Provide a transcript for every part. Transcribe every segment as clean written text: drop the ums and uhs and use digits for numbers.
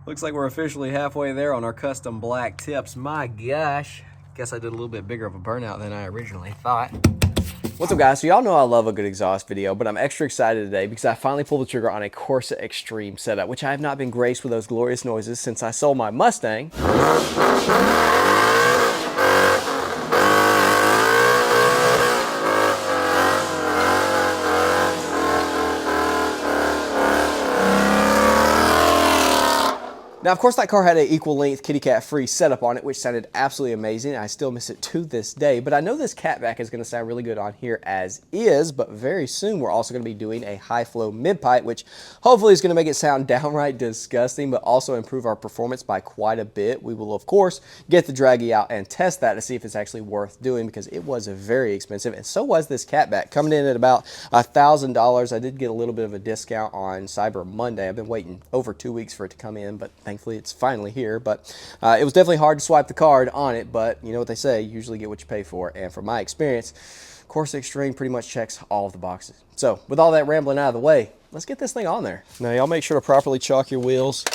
Looks like we're officially halfway there on our custom black tips. My gosh. Guess I did a little bit bigger of a burnout than I originally thought. What's up, guys? So y'all know I love a good exhaust video, but I'm extra excited today because I finally pulled the trigger on a Corsa Extreme setup, which I have not been graced with those glorious noises since I sold my Mustang. Now, of course, that car had an equal length kitty cat free setup on it, which sounded absolutely amazing. I still miss it to this day, but I know this catback is going to sound really good on here as is, but very soon we're also going to be doing a high flow mid pipe, which hopefully is going to make it sound downright disgusting, but also improve our performance by quite a bit. We will, of course, get the draggy out and test that to see if it's actually worth doing, because it was very expensive, and so was this catback, coming in at about $1,000. I did get a little bit of a discount on Cyber Monday. I've been waiting over 2 weeks for it to come in, but thankfully it's finally here. But it was definitely hard to swipe the card on it, but you know what they say, you usually get what you pay for. And from my experience, Corsa Extreme pretty much checks all of the boxes. So with all that rambling out of the way, let's get this thing on there. Now y'all make sure to properly chalk your wheels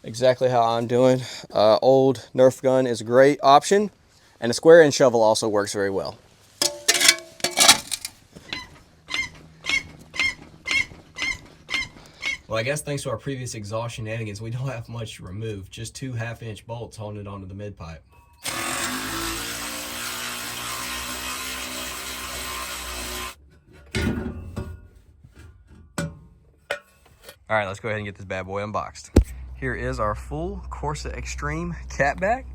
exactly how I'm doing. Old Nerf gun is a great option, and a square end shovel also works very well. Well, I guess thanks to our previous exhaust shenanigans, we don't have much to remove. Just 2 half-inch bolts holding it onto the mid-pipe. All right, let's go ahead and get this bad boy unboxed. Here is our full Corsa Extreme catback.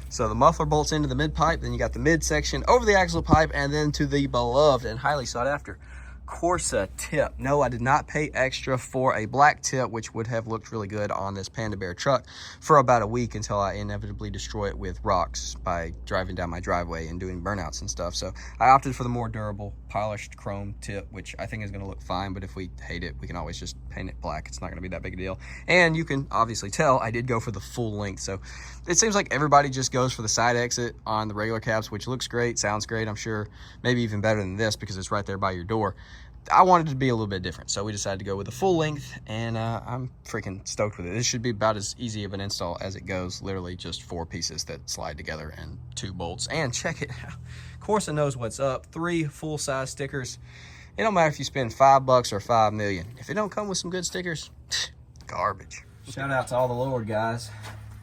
So the muffler bolts into the mid-pipe, then you got the mid-section over the axle pipe, and then to the beloved and highly sought-after Corsa tip. No, I did not pay extra for a black tip, which would have looked really good on this Panda Bear truck for about a week until I inevitably destroy it with rocks by driving down my driveway and doing burnouts and stuff. So I opted for the more durable polished chrome tip, which I think is going to look fine, but if we hate it, we can always just paint it black. It's not going to be that big a deal. And you can obviously tell I did go for the full length. So it seems like everybody just goes for the side exit on the regular cabs, which looks great, sounds great, I'm sure, maybe even better than this because it's right there by your door. I wanted it to be a little bit different, so we decided to go with the full length, and I'm freaking stoked with it. This should be about as easy of an install as it goes. Literally just 4 pieces that slide together and 2 bolts. And check it out, Corsa knows what's up. 3 full-size stickers. It don't matter if you spend $5 or $5 million. If it don't come with some good stickers, garbage. Shout out to all the Lord guys.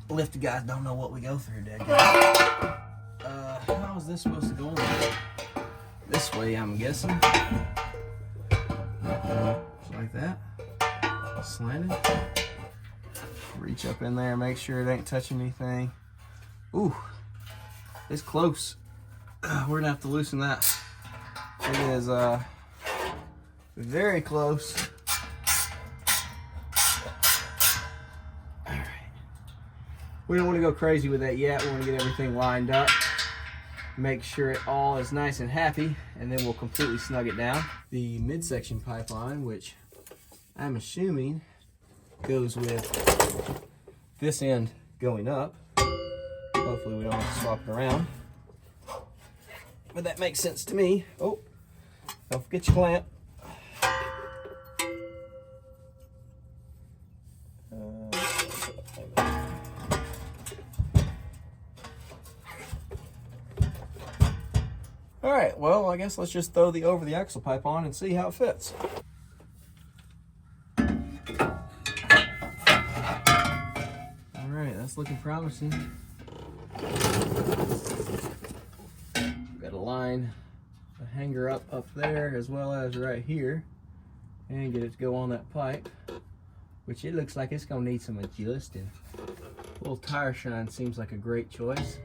Lifted guys don't know what we go through, dead guys. How is this supposed to go on? This way, I'm guessing. Just like that. Slanted. Reach up in there, make sure it ain't touching anything. Ooh, it's close. We're gonna have to loosen that. It is very close. All right. We don't want to go crazy with that yet. We want to get everything lined up. Make sure it all is nice and happy, and then we'll completely snug it down. The midsection pipeline, which I'm assuming goes with this end going up. Hopefully we don't have to swap it around, but that makes sense to me. Oh, don't forget your clamp. All right, well, I guess let's just throw the over the axle pipe on and see how it fits. All right, that's looking promising. Got to line the hanger up there as well as right here and get it to go on that pipe, which it looks like it's gonna need some adjusting. A little tire shine seems like a great choice.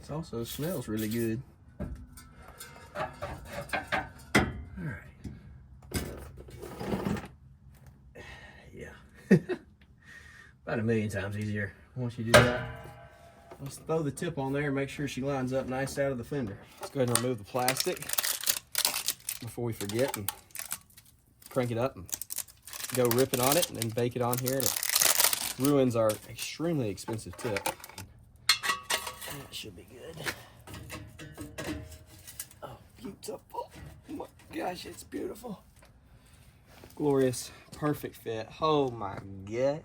It also smells really good. All right. Yeah. About 1,000,000 times easier once you do that. Let's throw the tip on there and make sure she lines up nice out of the fender. Let's go ahead and remove the plastic before we forget and crank it up and go rip it on it and then bake it on here. And it ruins our extremely expensive tip. That should be good. Oh, beautiful. Oh my gosh, it's beautiful. Glorious, perfect fit. Oh my gosh.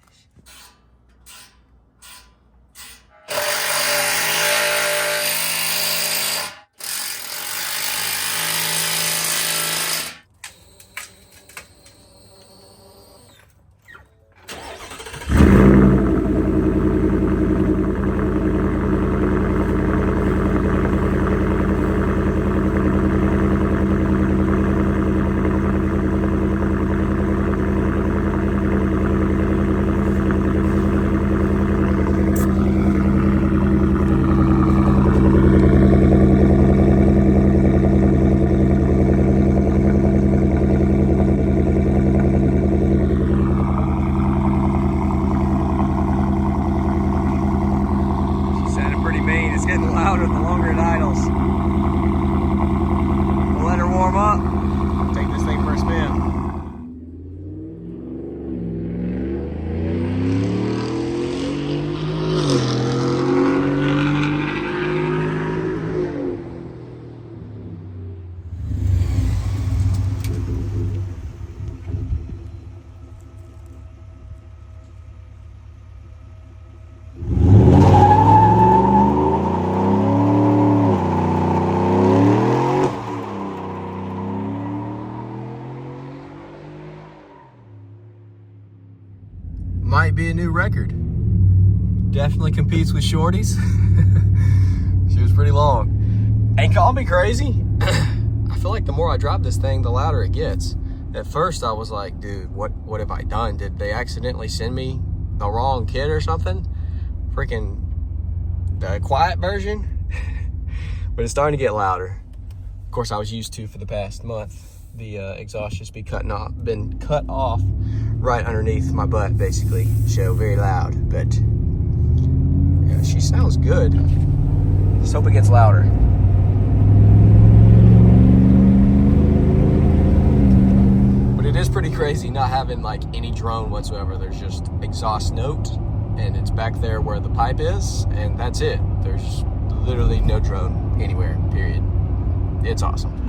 It's getting louder the longer it idles. We'll let her warm up. Take this thing for a spin. Might be a new record. Definitely competes with Shorty's. She was pretty long. And call me crazy. I feel like the more I drive this thing, the louder it gets. At first I was like, dude, what have I done? Did they accidentally send me the wrong kit or something? Freaking the quiet version. But it's starting to get louder. Of course, I was used to for the past month. The exhaust just been cut off right underneath my butt, basically. So very loud, but yeah, she sounds good. Just hope it gets louder. But it is pretty crazy not having like any drone whatsoever. There's just exhaust note, and it's back there where the pipe is, and that's it. There's literally no drone anywhere, period. It's awesome.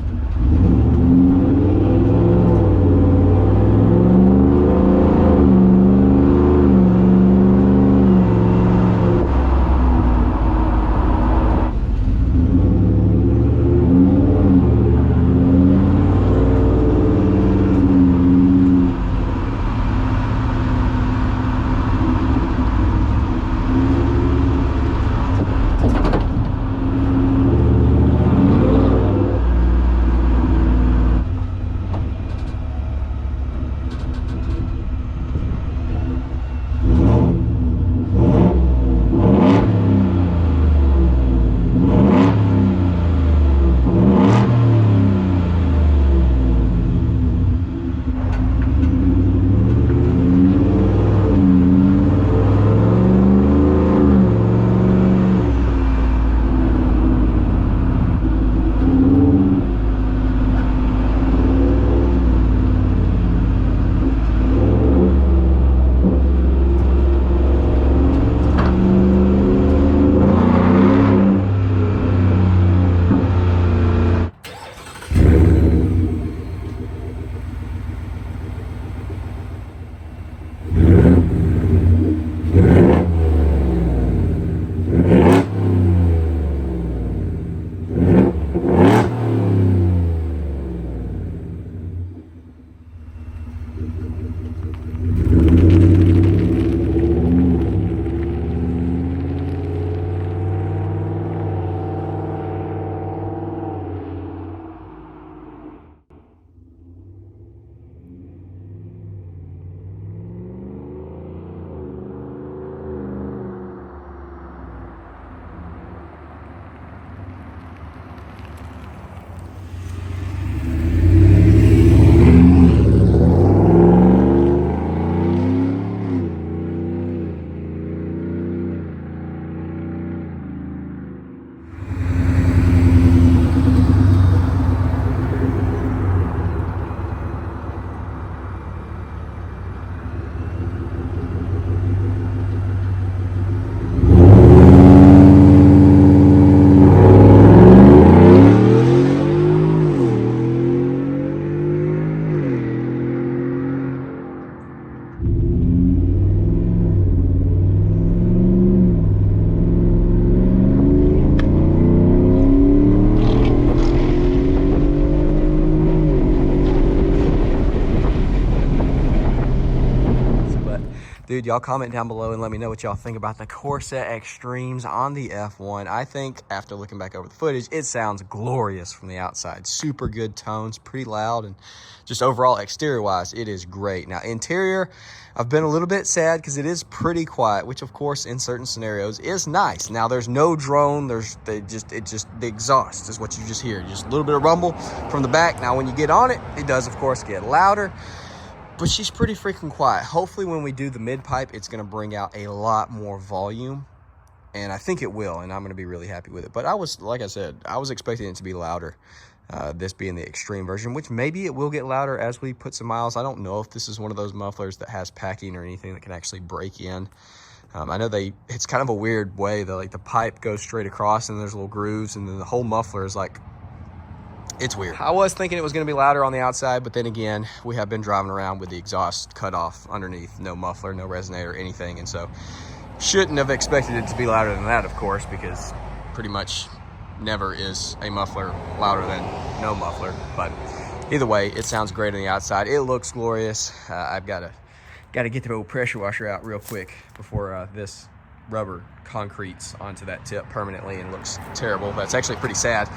Dude, y'all comment down below and let me know what y'all think about the Corsa Extremes on the F1. I think after looking back over the footage, it sounds glorious from the outside. Super good tones, pretty loud, and just overall exterior-wise, it is great. Now, interior, I've been a little bit sad because it is pretty quiet, which of course in certain scenarios is nice. Now, there's no drone. The exhaust is what you just hear. Just a little bit of rumble from the back. Now, when you get on it, it does of course get louder. But she's pretty freaking quiet. Hopefully when we do the mid pipe, it's gonna bring out a lot more volume. And I think it will, and I'm gonna be really happy with it. But like I said, I was expecting it to be louder, this being the extreme version, which maybe it will get louder as we put some miles. I don't know if this is one of those mufflers that has packing or anything that can actually break in. I know it's kind of a weird way that like the pipe goes straight across and there's little grooves, and then the whole muffler is like, it's weird. I was thinking it was going to be louder on the outside, but then again, we have been driving around with the exhaust cut off underneath, no muffler, no resonator, anything, and so shouldn't have expected it to be louder than that, of course, because pretty much never is a muffler louder than no muffler. But either way, it sounds great on the outside. It looks glorious. I've got to get the old pressure washer out real quick before this rubber concretes onto that tip permanently and looks terrible. That's actually pretty sad.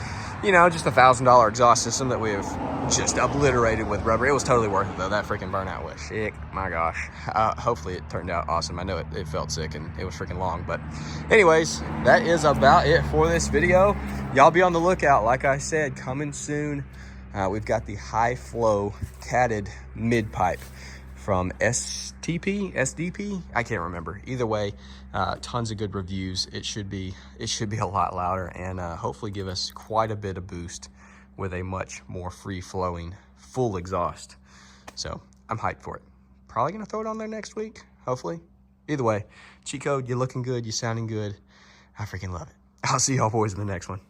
You know, just $1,000 exhaust system that we have just obliterated with rubber. It was totally worth it though. That freaking burnout was sick. My gosh. Hopefully it turned out awesome. I know it felt sick and it was freaking long, but anyways, that is about it for this video. Y'all be on the lookout. Like I said, coming soon. We've got the high flow catted mid pipe from SDP, I can't remember. Either way, tons of good reviews. It should be a lot louder and hopefully give us quite a bit of boost with a much more free-flowing full exhaust. So I'm hyped for it. Probably gonna throw it on there next week, hopefully. Either way, cheat code, you're looking good, you're sounding good. I freaking love it. I'll see y'all boys in the next one.